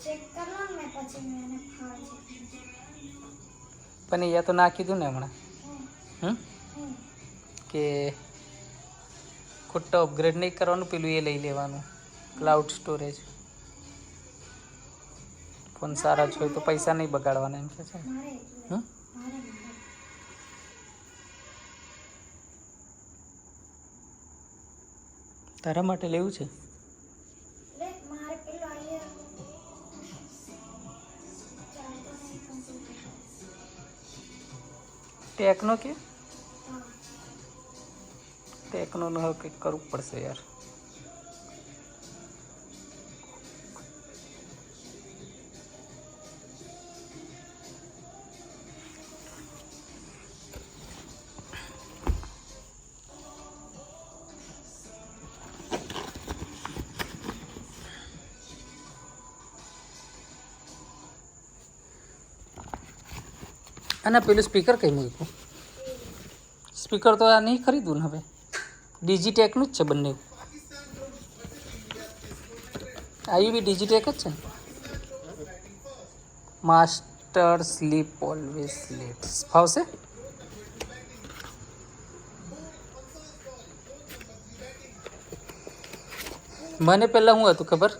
Check કરો ને પછી મેને ફાળ છે પણ અહીંયા તો નાખી દઉં ને હમણાં કે ખોટો અપગ્રેડ નહીં કરવાનું, પેલું એ લઈ લેવાનું ક્લાઉડ સ્ટોરેજ. ફોન સારા જ હોય તો પૈસા નહીં બગાડવાના એમ કે છે. તારા માટે લેવું છે? ટેકનો કે ટેકનોનું હવે કંઈક કરવું પડશે યાર. અને પેલું સ્પીકર કઈ મૂક્યું? સ્પીકર તો આ નહીં ખરીદવું ને હવે, ડિજીટેકનું જ છે બંને. આવી બી ડિજીટેક જ છે ને. માસ્ટર સ્લીપ ઓલવેઝ લેટ ફાવશે. મને પહેલાં શું હતું ખબર,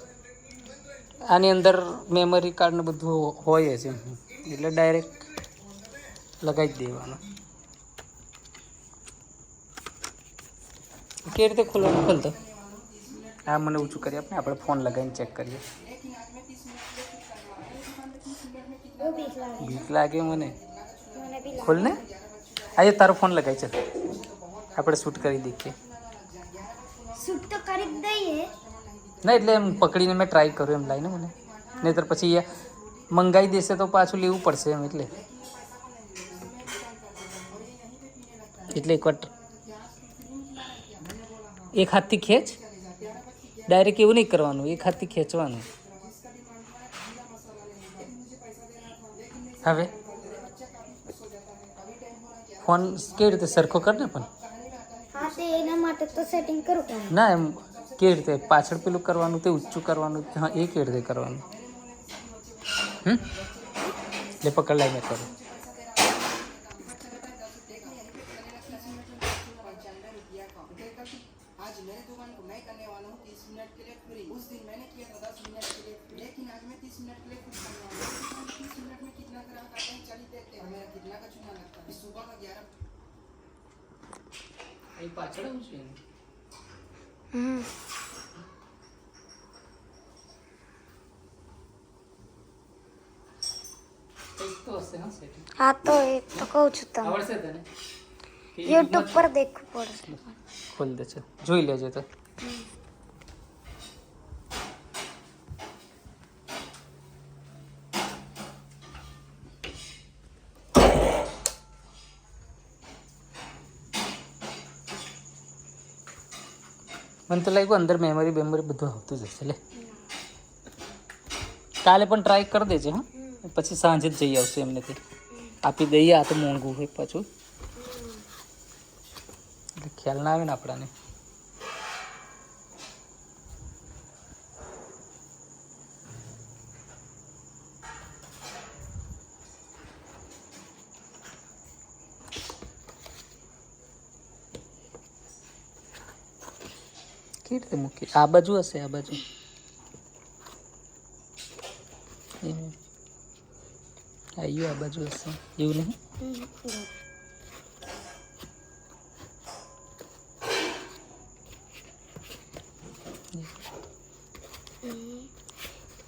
આની અંદર મેમરી કાર્ડ ને બધું હોય જ એમ, એટલે ડાયરેક્ટ લગાવી જ દેવાનું. કેવી રીતે ખોલવાનું? ખોલતો હા, મને ઊંચું કરી આપને, આપણે ફોન લગાવીને ચેક કરીએ. બીક લાગે મને. ખોલ ને. આજે તારો ફોન લગાવી છે, આપણે શૂટ કરી દઈએ. શૂટ તો કરી દઈએ ના, એટલે એમ પકડીને મેં ટ્રાય કરું એમ લાઈને મને, નહીંતર પછી મંગાવી દેશે તો પાછું લેવું પડશે એમ. એટલે એક વાર એક હાથથી ખેંચ, ડાયરેક્ટ એવું નહીં કરવાનું, એક હાથથી ખેંચવાનું. હવે ફોન કેવી રીતે સરખો કર ને. પણ હા, તે એના માટે તો સેટિંગ કરું કે ના, એમ કેવી રીતે પાછળ પેલું કરવાનું, તે ઊંચું કરવાનું, હા એ કેવી રીતે કરવાનું? એટલે પકડ લાઈ મેં કરું. પાછળ આવું છે હા, તો એ તો કહું છું તમને. આવડશે તને? યુટ્યુબ પર દેખવું પડશે. ખોલ દે છે, જોઈ લેજે તો. મને તો લાગ્યું અંદર મેમરી બધું આવતું જ હશે. લે કાલે પણ ટ્રાય કરી દેજે. હા, પછી સાંજે જ જઈ આવશે એમને તે આપી દઈએ. આ તો મોંઘું હોય પાછું, એટલે ખ્યાલ ના આવે ને આપણાને. કેવી રીતે મૂકી? આ બાજુ હશે, આ બાજુ. આવ્યું આ બાજુ હશે, એવું નહીં?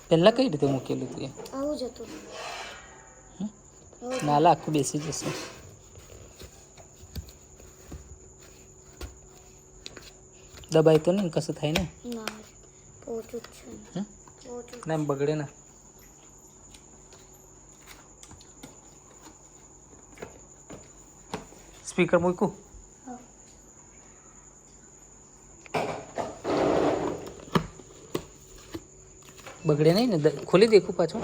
પહેલા કઈ રીતે મૂકેલું તું? આવું જ હતું. નાલા આખું બેસી જશે. દબાઈ તો નહીં કશું થાય ને? ના, એમ બગડે ને. સ્પીકર મૂક્યું? બગડે નહીં ને? ખોલી દેખું પાછું.